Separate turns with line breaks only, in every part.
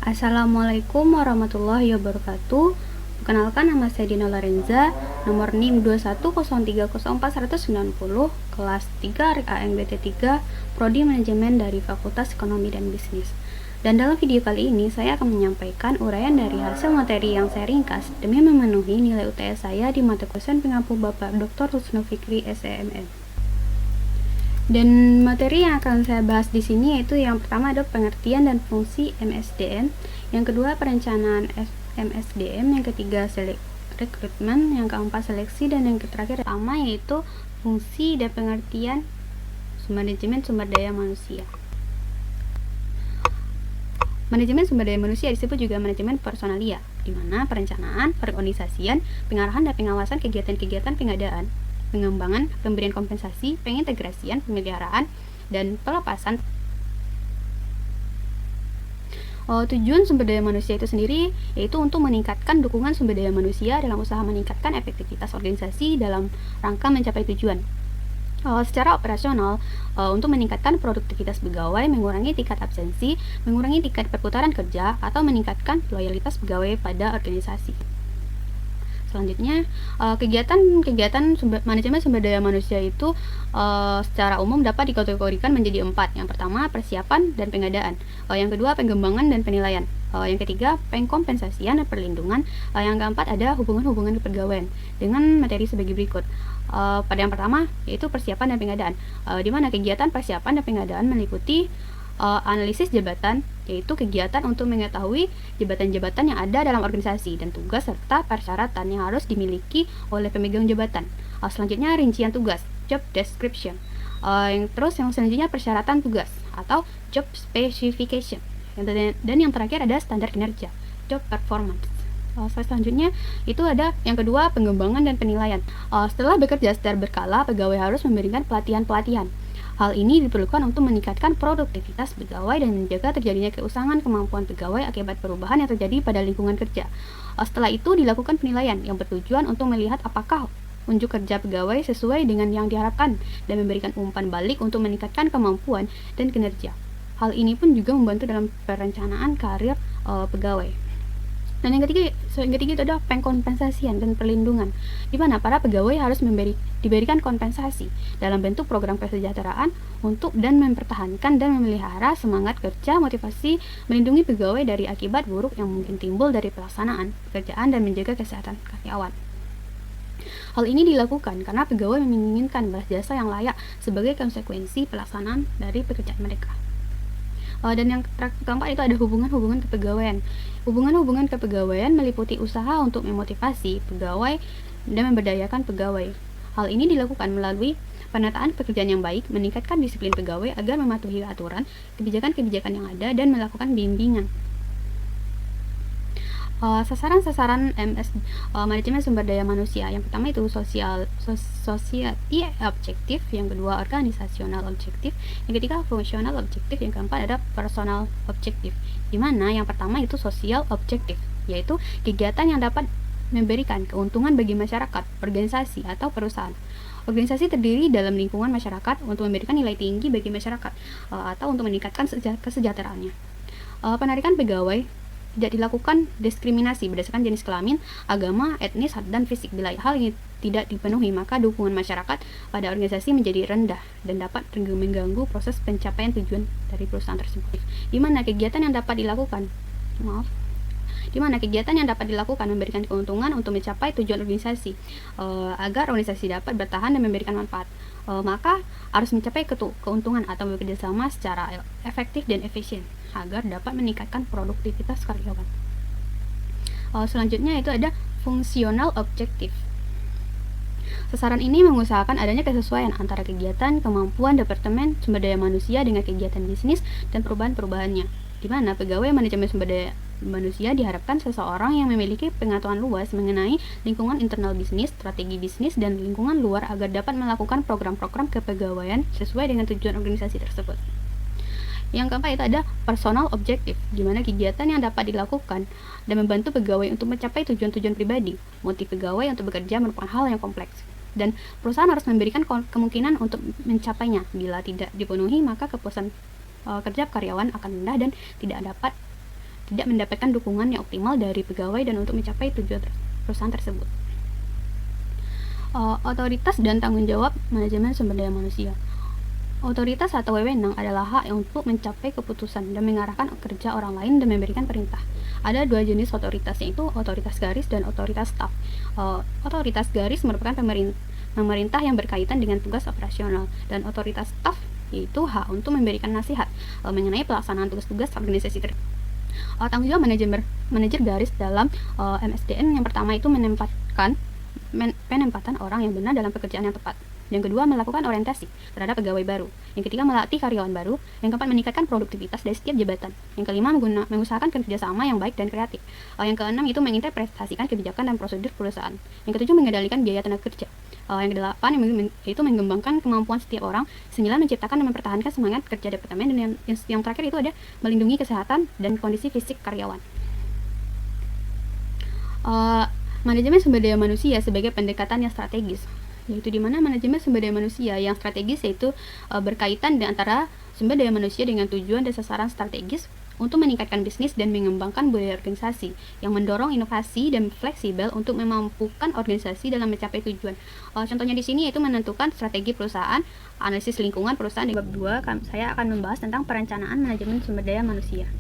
Assalamualaikum warahmatullahi wabarakatuh. Perkenalkan, nama saya Dina Lorenza, nomor NIM 210304190, kelas 3 AMBT 3, Prodi Manajemen dari Fakultas Ekonomi dan Bisnis. Dan dalam video kali ini saya akan menyampaikan uraian dari hasil materi yang saya ringkas demi memenuhi nilai UTS saya di mata kuliah pengampu Bapak Dr. Husnu Fikri SEMM. Dan materi yang akan saya bahas di sini yaitu yang pertama adalah pengertian dan fungsi MSDM, yang kedua perencanaan MSDM, yang ketiga rekrutmen, yang keempat seleksi, dan yang terakhir pertama yaitu fungsi dan pengertian manajemen sumber daya manusia. Manajemen sumber daya manusia disebut juga manajemen personalia, di mana perencanaan, perorganisasian, pengarahan dan pengawasan kegiatan-kegiatan pengadaan, pengembangan, pemberian kompensasi, pengintegrasian, pemeliharaan, dan pelepasan. Tujuan sumber daya manusia itu sendiri yaitu untuk meningkatkan dukungan sumber daya manusia dalam usaha meningkatkan efektivitas organisasi dalam rangka mencapai tujuan. Secara operasional, untuk meningkatkan produktivitas pegawai, mengurangi tingkat absensi, mengurangi tingkat perputaran kerja, atau meningkatkan loyalitas pegawai pada organisasi. Selanjutnya, kegiatan manajemen sumber daya manusia itu secara umum dapat dikategorikan menjadi 4. Yang pertama, persiapan dan pengadaan. Yang kedua, pengembangan dan penilaian. Yang ketiga, pengkompensasian dan perlindungan. Yang keempat, ada hubungan-hubungan kepegawaian dengan materi sebagai berikut. Pada yang pertama, yaitu persiapan dan pengadaan, di mana kegiatan persiapan dan pengadaan meliputi analisis jabatan, yaitu kegiatan untuk mengetahui jabatan-jabatan yang ada dalam organisasi dan tugas serta persyaratan yang harus dimiliki oleh pemegang jabatan. Selanjutnya, rincian tugas, job description. Yang selanjutnya persyaratan tugas atau job specification. Dan yang terakhir ada standar kinerja, job performance. Selanjutnya itu ada yang kedua, pengembangan dan penilaian. Setelah bekerja secara berkala, pegawai harus memberikan pelatihan-pelatihan. Hal ini diperlukan untuk meningkatkan produktivitas pegawai dan menjaga terjadinya keusangan kemampuan pegawai akibat perubahan yang terjadi pada lingkungan kerja. Setelah itu dilakukan penilaian yang bertujuan untuk melihat apakah unjuk kerja pegawai sesuai dengan yang diharapkan dan memberikan umpan balik untuk meningkatkan kemampuan dan kinerja. Hal ini pun juga membantu dalam perencanaan karir pegawai. Dan yang ketiga itu adalah pengkompensasian dan perlindungan, di mana para pegawai harus diberikan kompensasi dalam bentuk program kesejahteraan untuk dan mempertahankan dan memelihara semangat kerja, motivasi, melindungi pegawai dari akibat buruk yang mungkin timbul dari pelaksanaan pekerjaan dan menjaga kesehatan karyawan. Hal ini dilakukan karena pegawai menginginkan balas jasa yang layak sebagai konsekuensi pelaksanaan dari pekerjaan mereka. Dan yang keempat itu ada hubungan-hubungan kepegawaian. Hubungan-hubungan kepegawaian meliputi usaha untuk memotivasi pegawai dan memberdayakan pegawai. Hal ini dilakukan melalui penataan pekerjaan yang baik, meningkatkan disiplin pegawai agar mematuhi aturan, kebijakan-kebijakan yang ada, dan melakukan bimbingan. Sasaran-sasaran manajemen sumber daya manusia. Yang pertama itu society objektif, yang kedua organisasional objektif, yang ketiga fungsional objektif, yang keempat ada personal objektif. Di mana yang pertama itu sosial objektif, yaitu kegiatan yang dapat memberikan keuntungan bagi masyarakat, organisasi, atau perusahaan. Organisasi terdiri dalam lingkungan masyarakat untuk memberikan nilai tinggi bagi masyarakat atau untuk meningkatkan kesejahteraannya. Penarikan pegawai tidak dilakukan diskriminasi berdasarkan jenis kelamin, agama, etnis, dan fisik. Bila hal ini tidak dipenuhi, maka dukungan masyarakat pada organisasi menjadi rendah dan dapat mengganggu proses pencapaian tujuan dari perusahaan tersebut. Di mana kegiatan yang dapat dilakukan memberikan keuntungan untuk mencapai tujuan organisasi, agar organisasi dapat bertahan dan memberikan manfaat. Maka harus mencapai keuntungan atau bekerja sama secara efektif dan efisien agar dapat meningkatkan produktivitas karyawan. Selanjutnya itu ada fungsional objektif. Sasaran ini mengusahakan adanya kesesuaian antara kegiatan, kemampuan departemen sumber daya manusia dengan kegiatan bisnis dan perubahan-perubahannya, di mana pegawai manajemen sumber daya manusia diharapkan seseorang yang memiliki pengetahuan luas mengenai lingkungan internal bisnis, strategi bisnis, dan lingkungan luar agar dapat melakukan program-program kepegawaian sesuai dengan tujuan organisasi tersebut. Yang keempat itu ada personal objektif, di mana kegiatan yang dapat dilakukan dan membantu pegawai untuk mencapai tujuan-tujuan pribadi. Motif pegawai untuk bekerja merupakan hal yang kompleks, dan perusahaan harus memberikan kemungkinan untuk mencapainya. Bila tidak dipenuhi, maka kepuasan kerja karyawan akan rendah dan tidak dapat tidak mendapatkan dukungan yang optimal dari pegawai dan untuk mencapai tujuan perusahaan tersebut. Otoritas dan tanggung jawab manajemen sumber daya manusia. Otoritas atau wewenang adalah hak untuk mencapai keputusan dan mengarahkan kerja orang lain dan memberikan perintah. Ada dua jenis otoritas, yaitu otoritas garis dan otoritas staf. Otoritas garis merupakan pemerintah yang berkaitan dengan tugas operasional, dan otoritas staf yaitu hak untuk memberikan nasihat mengenai pelaksanaan tugas-tugas organisasi tersebut. Tanggung jawab manajer garis dalam MSDM yang pertama itu penempatan orang yang benar dalam pekerjaan yang tepat. Yang kedua, melakukan orientasi terhadap pegawai baru. Yang ketiga, melatih karyawan baru. Yang keempat, meningkatkan produktivitas dari setiap jabatan. Yang kelima, mengusahakan kerjasama yang baik dan kreatif. Yang keenam, itu menginterpretasikan kebijakan dan prosedur perusahaan. Yang ketujuh, mengendalikan biaya tenaga kerja. Yang kedelapan, itu mengembangkan kemampuan setiap orang. Sembilan, menciptakan dan mempertahankan semangat kerja departemen. Dan yang terakhir itu ada melindungi kesehatan dan kondisi fisik karyawan. Manajemen sumber daya manusia sebagai pendekatan yang strategis, yaitu di mana manajemen sumber daya manusia yang strategis yaitu berkaitan antara sumber daya manusia dengan tujuan dan sasaran strategis untuk meningkatkan bisnis dan mengembangkan budaya organisasi yang mendorong inovasi dan fleksibel untuk memampukan organisasi dalam mencapai tujuan. Contohnya di sini yaitu menentukan strategi perusahaan, analisis lingkungan perusahaan. Di bab 2 saya akan membahas tentang perencanaan manajemen sumber daya manusia.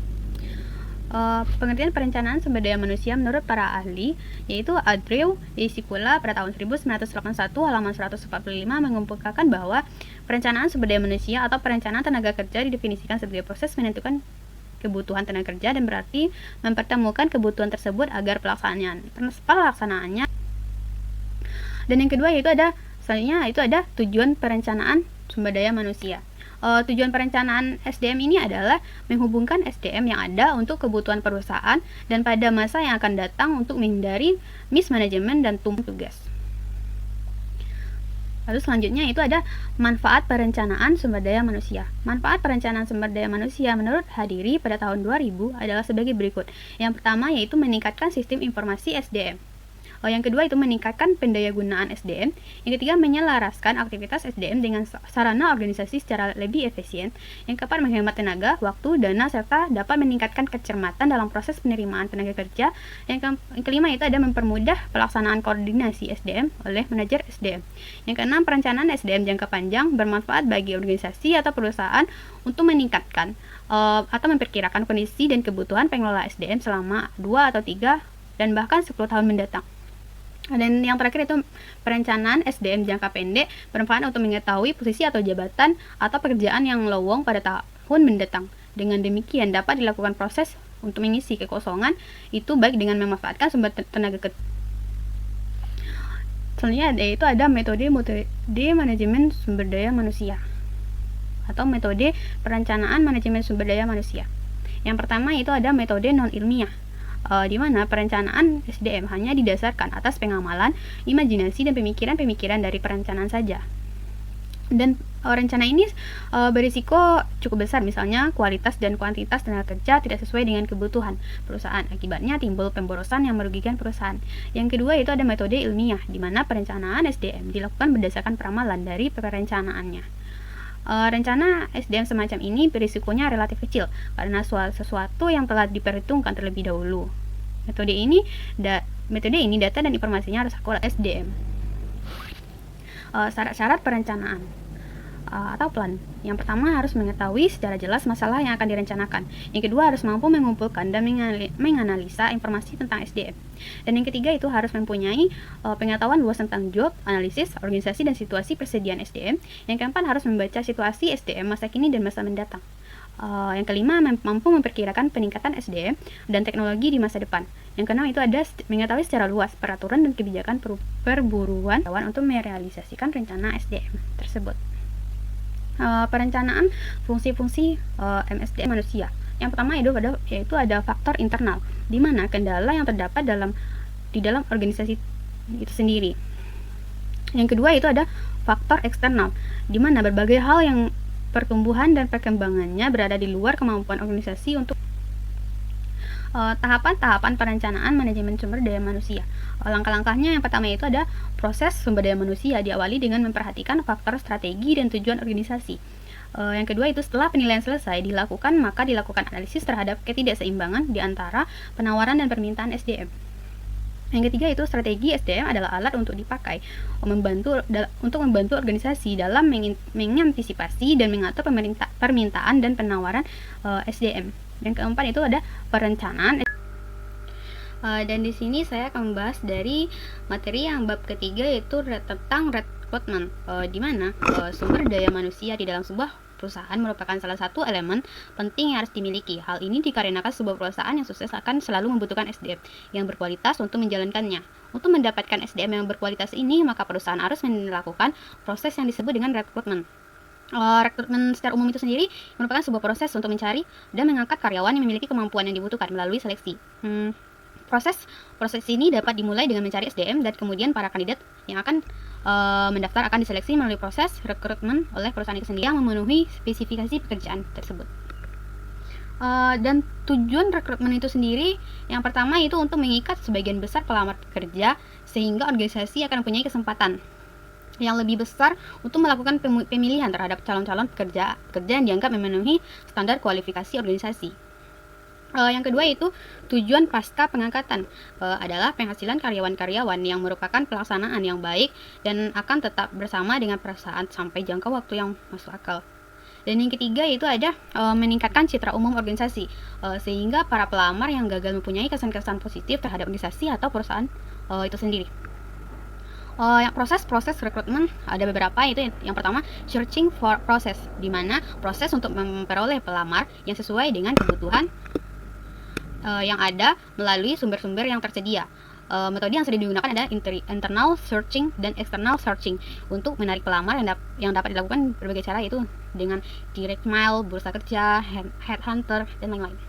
Pengertian perencanaan sumber daya manusia menurut para ahli yaitu Andrew Isipula pada tahun 1981 halaman 145 mengemukakan bahwa perencanaan sumber daya manusia atau perencanaan tenaga kerja didefinisikan sebagai proses menentukan kebutuhan tenaga kerja dan berarti mempertemukan kebutuhan tersebut agar pelaksanaannya. Dan yang kedua selanjutnya ada tujuan perencanaan sumber daya manusia. Tujuan perencanaan SDM ini adalah menghubungkan SDM yang ada untuk kebutuhan perusahaan dan pada masa yang akan datang untuk menghindari mismanajemen dan tumpang tugas. Lalu selanjutnya itu ada manfaat perencanaan sumber daya manusia. Manfaat perencanaan sumber daya manusia menurut Hadiri pada tahun 2000 adalah sebagai berikut. Yang pertama yaitu meningkatkan sistem informasi SDM. Yang kedua itu meningkatkan pendayagunaan SDM. Yang ketiga menyelaraskan aktivitas SDM dengan sarana organisasi secara lebih efisien. Yang keempat menghemat tenaga, waktu, dana serta dapat meningkatkan kecermatan dalam proses penerimaan tenaga kerja. Yang kelima itu ada mempermudah pelaksanaan koordinasi SDM oleh manajer SDM. Yang keenam perencanaan SDM jangka panjang bermanfaat bagi organisasi atau perusahaan untuk meningkatkan atau memperkirakan kondisi dan kebutuhan pengelola SDM selama 2 atau 3 dan bahkan 10 tahun mendatang. Dan yang terakhir itu perencanaan SDM jangka pendek bermanfaat untuk mengetahui posisi atau jabatan atau pekerjaan yang lowong pada tahun mendatang. Dengan demikian dapat dilakukan proses untuk mengisi kekosongan itu baik dengan memanfaatkan sumber tenaga kerja. Selanjutnya yaitu ada metode manajemen sumber daya manusia atau metode perencanaan manajemen sumber daya manusia. Yang pertama itu ada metode non ilmiah. Di mana perencanaan SDM hanya didasarkan atas pengamalan, imajinasi dan pemikiran-pemikiran dari perencanaan saja. Dan rencana ini berisiko cukup besar, misalnya kualitas dan kuantitas tenaga kerja tidak sesuai dengan kebutuhan perusahaan. Akibatnya timbul pemborosan yang merugikan perusahaan. Yang kedua itu ada metode ilmiah, di mana perencanaan SDM dilakukan berdasarkan peramalan dari perencanaannya. Rencana SDM semacam ini berisikonya relatif kecil karena sesuatu yang telah diperhitungkan terlebih dahulu. Metode ini data dan informasinya harus akurat. SDM. Syarat-syarat perencanaan atau plan. Yang pertama harus mengetahui secara jelas masalah yang akan direncanakan. Yang kedua harus mampu mengumpulkan dan menganalisa informasi tentang SDM. Dan yang ketiga itu harus mempunyai pengetahuan luas tentang job, analisis, organisasi dan situasi persediaan SDM. Yang keempat harus membaca situasi SDM masa kini dan masa mendatang. Yang kelima mampu memperkirakan peningkatan SDM dan teknologi di masa depan. Yang keenam itu ada mengetahui secara luas peraturan dan kebijakan perburuan untuk merealisasikan rencana SDM tersebut. Perencanaan fungsi-fungsi MSDM manusia. Yang pertama yaitu ada faktor internal, di mana kendala yang terdapat di dalam organisasi itu sendiri. Yang kedua itu ada faktor eksternal, di mana berbagai hal yang pertumbuhan dan perkembangannya berada di luar kemampuan organisasi untuk tahapan-tahapan perencanaan manajemen sumber daya manusia. Langkah-langkahnya yang pertama itu ada proses sumber daya manusia diawali dengan memperhatikan faktor strategi dan tujuan organisasi. Yang kedua itu setelah penilaian selesai dilakukan, maka dilakukan analisis terhadap ketidakseimbangan di antara penawaran dan permintaan SDM. Yang ketiga itu strategi SDM adalah alat untuk dipakai untuk membantu organisasi dalam mengantisipasi dan mengatur permintaan dan penawaran SDM. Yang keempat itu ada perencanaan. Dan di sini saya akan membahas dari materi yang bab ketiga, yaitu tentang rekrutmen, di mana sumber daya manusia di dalam sebuah perusahaan merupakan salah satu elemen penting yang harus dimiliki. Hal ini dikarenakan sebuah perusahaan yang sukses akan selalu membutuhkan SDM yang berkualitas untuk menjalankannya. Untuk mendapatkan SDM yang berkualitas ini, maka perusahaan harus melakukan proses yang disebut dengan rekrutmen. Rekrutmen secara umum itu sendiri merupakan sebuah proses untuk mencari dan mengangkat karyawan yang memiliki kemampuan yang dibutuhkan melalui seleksi. Proses ini dapat dimulai dengan mencari SDM dan kemudian para kandidat yang akan mendaftar akan diseleksi melalui proses rekrutmen oleh perusahaan itu sendiri yang memenuhi spesifikasi pekerjaan tersebut. Dan tujuan rekrutmen itu sendiri yang pertama itu untuk mengikat sebagian besar pelamar kerja sehingga organisasi akan mempunyai kesempatan yang lebih besar untuk melakukan pemilihan terhadap calon-calon pekerja yang dianggap memenuhi standar kualifikasi organisasi. Yang kedua itu tujuan pasca pengangkatan adalah penghasilan karyawan-karyawan yang merupakan pelaksanaan yang baik dan akan tetap bersama dengan perusahaan sampai jangka waktu yang masuk akal. Dan yang ketiga itu ada meningkatkan citra umum organisasi sehingga para pelamar yang gagal mempunyai kesan-kesan positif terhadap organisasi atau perusahaan itu sendiri. Proses rekrutmen ada beberapa, itu yang pertama searching for process, di mana proses untuk memperoleh pelamar yang sesuai dengan kebutuhan yang ada melalui sumber-sumber yang tersedia. Metode yang sering digunakan adalah internal searching dan external searching untuk menarik pelamar yang dapat dilakukan berbagai cara, yaitu dengan direct mail, bursa kerja, headhunter, dan lain-lain.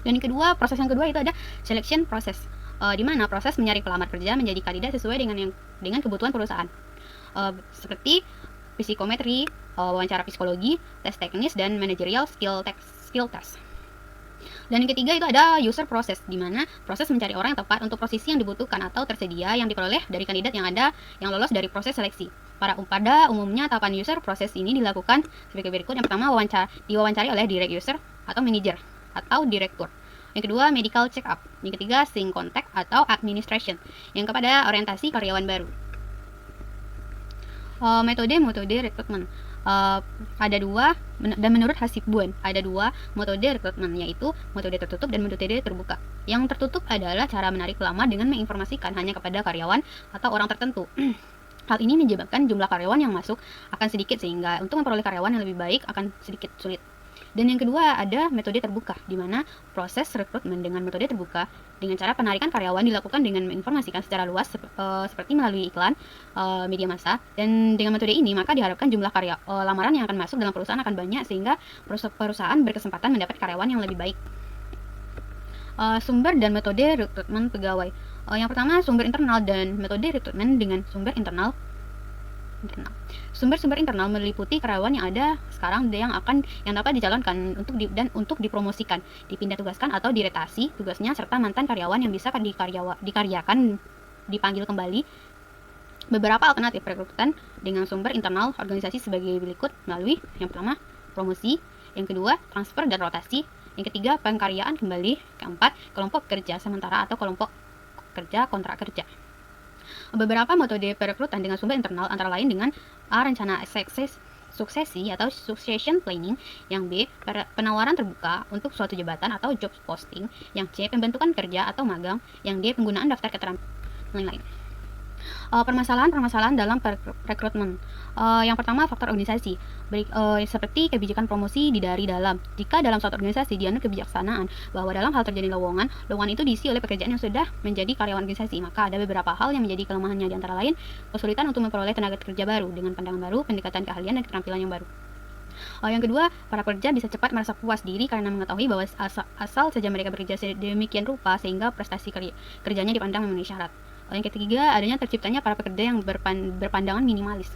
Dan proses yang kedua itu ada selection process, di mana proses menyaring pelamar kerja menjadi kandidat sesuai dengan kebutuhan perusahaan, seperti psikometri, wawancara psikologi, tes teknis, dan managerial skill test. Dan yang ketiga itu ada user process, di mana proses mencari orang yang tepat untuk posisi yang dibutuhkan atau tersedia yang diperoleh dari kandidat yang lolos dari proses seleksi. Pada umumnya tahapan user process ini dilakukan sebagai berikut. Yang pertama diwawancari oleh direct user atau manager atau direktur. Yang kedua medical check up. Yang ketiga sync contact atau administration. Yang kepada orientasi karyawan baru. Metode rekrutmen. Ada dua, dan menurut Hasibuan ada dua metode rekrutmen, yaitu metode tertutup dan metode terbuka. Yang tertutup adalah cara menarik pelamar dengan menginformasikan hanya kepada karyawan atau orang tertentu. Hal ini menyebabkan jumlah karyawan yang masuk akan sedikit, sehingga untuk memperoleh karyawan yang lebih baik akan sedikit sulit. Dan yang kedua ada metode terbuka, di mana proses rekrutmen dengan metode terbuka dengan cara penarikan karyawan dilakukan dengan menginformasikan secara luas seperti melalui iklan, media massa. Dan dengan metode ini maka diharapkan jumlah lamaran yang akan masuk dalam perusahaan akan banyak, sehingga perusahaan berkesempatan mendapat karyawan yang lebih baik. Sumber dan metode rekrutmen pegawai. Yang pertama sumber internal dan metode rekrutmen dengan sumber internal. Sumber-sumber internal meliputi karyawan yang ada sekarang yang dapat dicalonkan untuk dipromosikan, dipindah tugaskan atau dirotasi tugasnya, serta mantan karyawan yang bisa dikaryakan dipanggil kembali. Beberapa alternatif rekrutan dengan sumber internal organisasi sebagai berikut melalui yang pertama promosi, yang kedua transfer dan rotasi, yang ketiga pengkaryaan kembali, keempat kelompok kerja sementara atau kelompok kerja kontrak kerja. Beberapa metode perekrutan dengan sumber internal antara lain dengan A. Rencana suksesi atau succession planning, yang B. Penawaran terbuka untuk suatu jabatan atau job posting, yang C. Pembentukan kerja atau magang, yang D. Penggunaan daftar keterampilan, lain-lain. Permasalahan dalam rekrutmen. Yang pertama faktor organisasi, seperti kebijakan promosi dari dalam. Jika dalam suatu organisasi dianut kebijaksanaan bahwa dalam hal terjadi lowongan itu diisi oleh pekerjaan yang sudah menjadi karyawan organisasi, maka ada beberapa hal yang menjadi kelemahannya, di antara lain kesulitan untuk memperoleh tenaga kerja baru dengan pandangan baru, pendekatan keahlian dan keterampilan yang baru. Yang kedua, para pekerja bisa cepat merasa puas diri karena mengetahui bahwa asal saja mereka bekerja sedemikian rupa sehingga prestasi kerjanya dipandang memenuhi syarat. Yang ketiga, adanya terciptanya para pekerja yang berpandangan minimalis.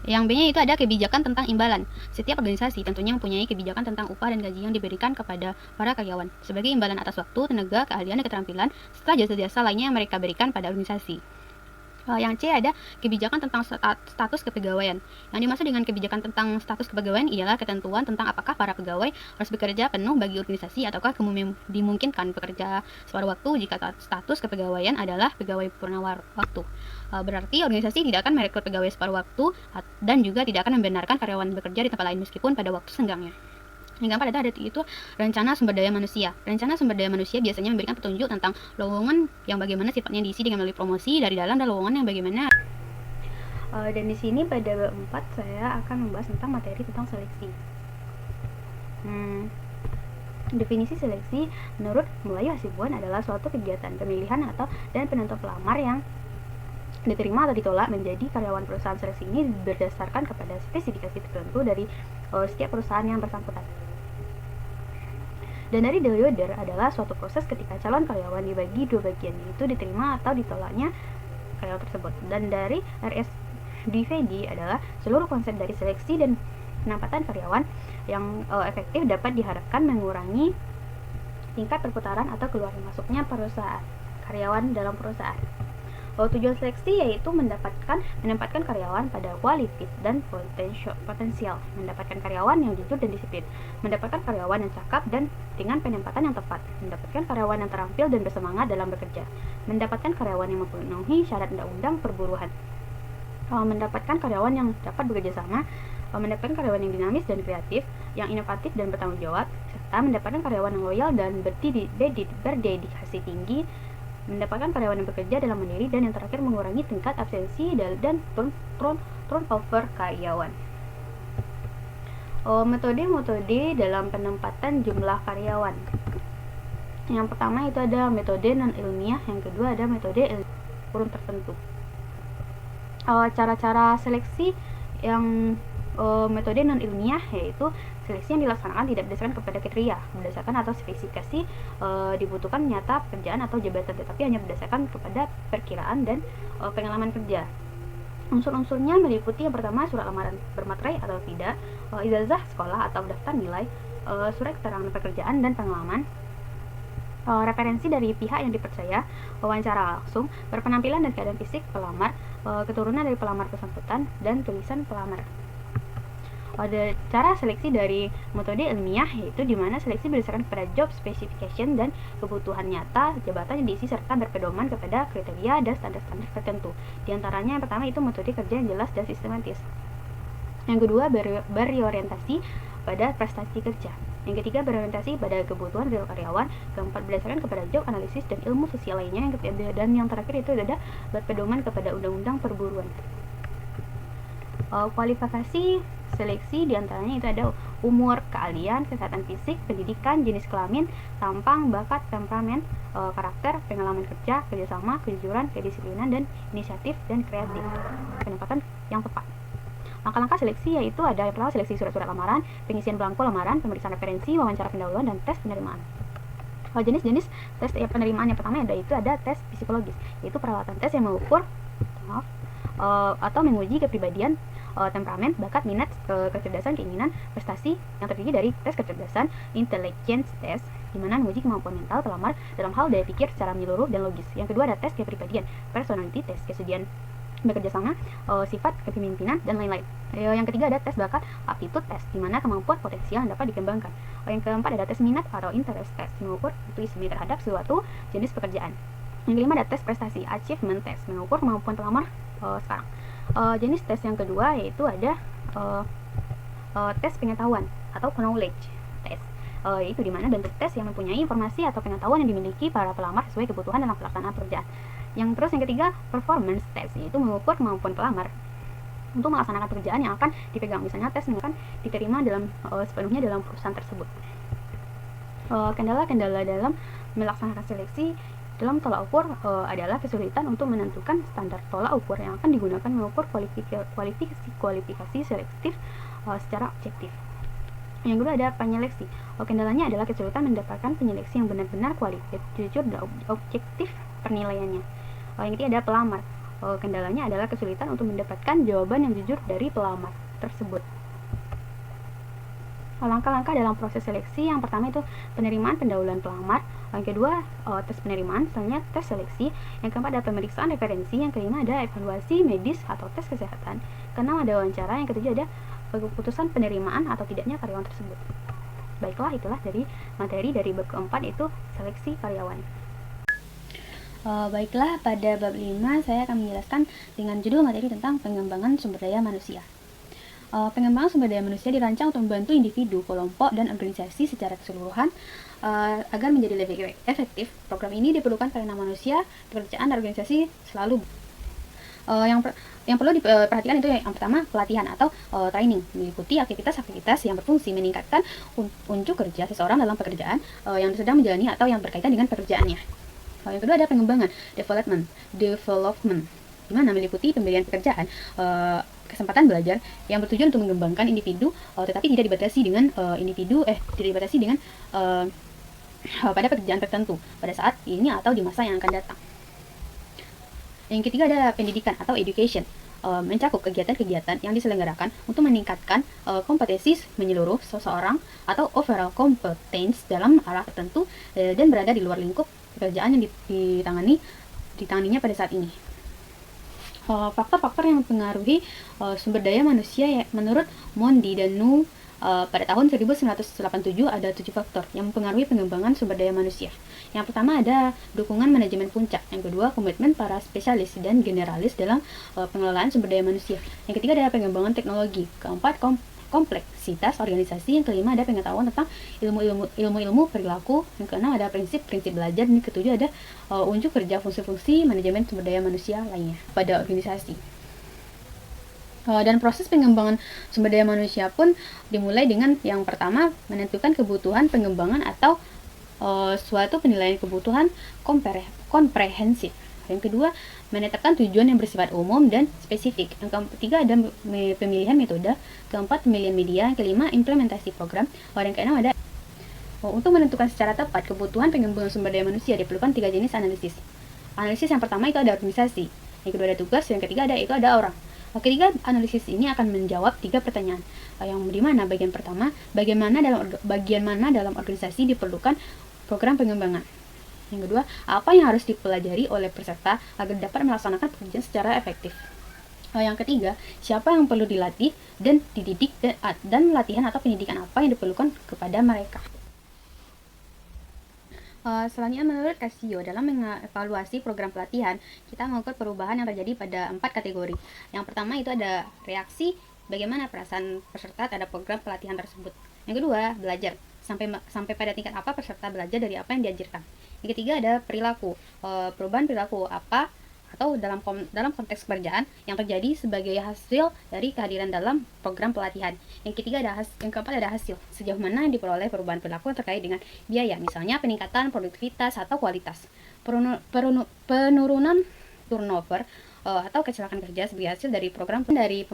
Yang B-nya itu ada kebijakan tentang imbalan. Setiap organisasi tentunya mempunyai kebijakan tentang upah dan gaji yang diberikan kepada para karyawan sebagai imbalan atas waktu, tenaga, keahlian, dan keterampilan serta jasa-jasa lainnya yang mereka berikan pada organisasi. Yang C ada kebijakan tentang status kepegawaian. Yang dimaksud dengan kebijakan tentang status kepegawaian ialah ketentuan tentang apakah para pegawai harus bekerja penuh bagi organisasi ataukah dimungkinkan bekerja separuh waktu jika status kepegawaian adalah pegawai purna waktu. Berarti organisasi tidak akan merekrut pegawai separuh waktu dan juga tidak akan membenarkan karyawan bekerja di tempat lain meskipun pada waktu senggangnya. Yang keempat ada itu rencana sumber daya manusia. Rencana sumber daya manusia biasanya memberikan petunjuk tentang lowongan yang bagaimana sifatnya diisi dengan melalui promosi dari dalam dan lowongan yang bagaimana. Dan di sini pada bab 4 saya akan membahas tentang materi tentang seleksi. Definisi seleksi menurut Melayu Hasibuan adalah suatu kegiatan pemilihan dan penentuan pelamar yang diterima atau ditolak menjadi karyawan perusahaan. Seleksi ini berdasarkan kepada spesifikasi tertentu dari setiap perusahaan yang bersangkutan. Dan dari De Loder adalah suatu proses ketika calon karyawan dibagi dua bagian, yaitu diterima atau ditolaknya karyawan tersebut. Dan dari R.S. Dwivedi adalah seluruh konsep dari seleksi dan penempatan karyawan yang efektif dapat diharapkan mengurangi tingkat perputaran atau keluar masuknya karyawan dalam perusahaan. Tujuan seleksi yaitu menempatkan karyawan pada kualitas dan potensial, mendapatkan karyawan yang jujur dan disiplin, mendapatkan karyawan yang cakap dan dengan penempatan yang tepat, mendapatkan karyawan yang terampil dan bersemangat dalam bekerja, mendapatkan karyawan yang memenuhi syarat undang-undang perburuan, mendapatkan karyawan yang dapat bekerja sama, mendapatkan karyawan yang dinamis dan kreatif, yang inovatif dan bertanggung jawab, serta mendapatkan karyawan yang loyal dan berdedikasi tinggi, mendapatkan karyawan yang bekerja dalam mandiri, dan yang terakhir mengurangi tingkat absensi dan turnover karyawan. Metode-metode dalam penempatan jumlah karyawan. Yang pertama itu ada metode non ilmiah, yang kedua ada metode kurun tertentu. Cara-cara seleksi yang metode non ilmiah yaitu seleksi yang dilaksanakan tidak berdasarkan kepada kriteria, berdasarkan atau spesifikasi dibutuhkan nyata pekerjaan atau jabatan, tetapi hanya berdasarkan kepada perkiraan dan pengalaman kerja. Unsur-unsurnya meliputi yang pertama surat lamaran bermaterai atau tidak, ijazah sekolah atau daftar nilai, surat keterangan pekerjaan dan pengalaman, referensi dari pihak yang dipercaya, wawancara langsung, berpenampilan dan keadaan fisik pelamar, keturunan dari pelamar bersangkutan, dan tulisan pelamar. Ada cara seleksi dari metode ilmiah yaitu di mana seleksi berdasarkan pada job specification dan kebutuhan nyata jabatan yang diisi serta berpedoman kepada kriteria dan standar-standar tertentu. Di antaranya yang pertama itu metode kerja yang jelas dan sistematis. Yang kedua berorientasi pada prestasi kerja. Yang ketiga berorientasi pada kebutuhan real karyawan. Keempat berdasarkan kepada job analisis dan ilmu sosial lainnya. Dan yang terakhir itu ada berpedoman kepada undang-undang perburuan. Kualifikasi seleksi diantaranya itu ada umur, keahlian, kesehatan fisik, pendidikan, jenis kelamin, tampang, bakat, temperamen, karakter, pengalaman kerja, kerjasama, kejujuran, kedisiplinan, dan inisiatif dan kreatif. Penempatan yang tepat. Langkah-langkah seleksi yaitu ada yang pertama seleksi surat-surat lamaran, pengisian belangko lamaran, pemeriksaan referensi, wawancara pendahuluan, dan tes penerimaan. Jenis-jenis tes penerimaan yang pertama ada tes psikologis, yaitu peralatan tes yang mengukur atau menguji kepribadian, temperamen, bakat, minat, kecerdasan, keinginan, prestasi yang terdiri dari tes kecerdasan, intelligence test, di mana menguji kemampuan mental pelamar dalam hal daya pikir secara menyeluruh dan logis. Yang kedua ada tes kepribadian, personality test, kesediaan bekerja sama, sifat kepemimpinan, dan lain-lain. Yang ketiga ada tes bakat, aptitude test, di mana kemampuan potensial yang dapat dikembangkan. Yang keempat ada tes minat atau interest test, mengukur intuisi terhadap suatu jenis pekerjaan. Yang kelima ada tes prestasi, achievement test, mengukur kemampuan pelamar sekarang. Jenis tes yang kedua yaitu ada tes pengetahuan atau knowledge test, yaitu dimana bentuk tes yang mempunyai informasi atau pengetahuan yang dimiliki para pelamar sesuai kebutuhan dalam pelaksanaan pekerjaan. Yang ketiga performance test, yaitu mengukur kemampuan pelamar untuk melaksanakan pekerjaan yang akan dipegang. Misalnya tes yang akan diterima sepenuhnya dalam perusahaan tersebut. Kendala-kendala dalam melaksanakan seleksi dalam tolak ukur adalah kesulitan untuk menentukan standar tolak ukur yang akan digunakan mengukur kualifikasi selektif secara objektif. Yang kedua ada penyeleksi. Kendalanya adalah kesulitan mendapatkan penyeleksi yang benar-benar kualitatif, jujur, dan objektif penilaiannya. Yang ketiga ada pelamar. Kendalanya adalah kesulitan untuk mendapatkan jawaban yang jujur dari pelamar tersebut. Langkah-langkah dalam proses seleksi, yang pertama itu penerimaan pendahuluan pelamar, yang kedua tes penerimaan, selanjutnya tes seleksi, yang keempat ada pemeriksaan referensi, yang kelima ada evaluasi medis atau tes kesehatan, keenam ada wawancara, yang ketujuh ada keputusan penerimaan atau tidaknya karyawan tersebut. Baiklah, itulah dari materi dari bab keempat, itu seleksi karyawan. Baiklah, pada bab 5 saya akan menjelaskan dengan judul materi tentang pengembangan sumber daya manusia. Pengembangan sumber daya manusia dirancang untuk membantu individu, kelompok, dan organisasi secara keseluruhan agar menjadi lebih efektif. Program ini diperlukan karena manusia, pekerjaan, dan organisasi selalu yang perlu diperhatikan itu yang pertama pelatihan atau training, meliputi aktivitas-aktivitas yang berfungsi meningkatkan unjuk kerja seseorang dalam pekerjaan yang sedang menjalani atau yang berkaitan dengan pekerjaannya. Yang kedua ada pengembangan, development, di mana meliputi pemberian pekerjaan, kesempatan belajar yang bertujuan untuk mengembangkan individu, tetapi tidak dibatasi dengan pada pekerjaan tertentu pada saat ini atau di masa yang akan datang. Yang ketiga ada pendidikan atau education, mencakup kegiatan-kegiatan yang diselenggarakan untuk meningkatkan kompetensi menyeluruh seseorang atau overall competence dalam arah tertentu dan berada di luar lingkup pekerjaan yang ditanganinya pada saat ini. Faktor-faktor yang mempengaruhi sumber daya manusia menurut Mondi dan Nu pada tahun 1987 ada 7 faktor yang mempengaruhi pengembangan sumber daya manusia. Yang pertama ada dukungan manajemen puncak, yang kedua komitmen para spesialis dan generalis dalam pengelolaan sumber daya manusia, yang ketiga ada pengembangan teknologi, keempat kompleksitas organisasi, yang kelima ada pengetahuan tentang ilmu perilaku, yang keenam ada prinsip-prinsip belajar, dan yang ketujuh ada unjuk kerja fungsi-fungsi manajemen sumber daya manusia lainnya pada organisasi. Dan proses pengembangan sumber daya manusia pun dimulai dengan yang pertama menentukan kebutuhan pengembangan atau suatu penilaian kebutuhan komprehensif. Yang kedua, menetapkan tujuan yang bersifat umum dan spesifik. Yang ketiga ada pemilihan metode, keempat pemilihan media, yang kelima implementasi program, yang keenam ada untuk menentukan secara tepat kebutuhan pengembangan sumber daya manusia diperlukan 3 jenis analisis. Analisis yang pertama itu ada organisasi, yang kedua ada tugas, yang ketiga ada orang. Ketiga analisis ini akan menjawab 3 pertanyaan. Yang dimana bagian pertama, bagian mana dalam organisasi diperlukan program pengembangan. Yang kedua, apa yang harus dipelajari oleh peserta agar dapat melaksanakan pekerjaan secara efektif. Yang ketiga, siapa yang perlu dilatih dan dididik dan latihan atau pendidikan apa yang diperlukan kepada mereka. Selanjutnya menurut Casio, dalam mengevaluasi program pelatihan, kita mengukur perubahan yang terjadi pada 4 kategori. Yang pertama itu ada reaksi, bagaimana perasaan peserta terhadap program pelatihan tersebut. Yang kedua, belajar, sampai pada tingkat apa peserta belajar dari apa yang diajarkan. Yang ketiga ada perilaku, perubahan perilaku apa atau dalam konteks pekerjaan yang terjadi sebagai hasil dari kehadiran dalam program pelatihan. Yang keempat ada hasil, sejauh mana diperoleh perubahan perilaku terkait dengan biaya, misalnya peningkatan produktivitas atau kualitas, penurunan turnover atau kecelakaan kerja sebagai hasil dari program dari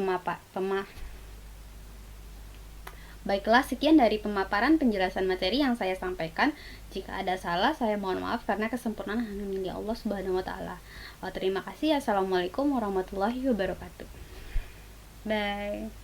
Baiklah, sekian dari pemaparan penjelasan materi yang saya sampaikan. Jika ada salah, saya mohon maaf karena kesempurnaan hanya milik Allah Subhanahu wa taala. Terima kasih. Assalamualaikum warahmatullahi wabarakatuh. Bye.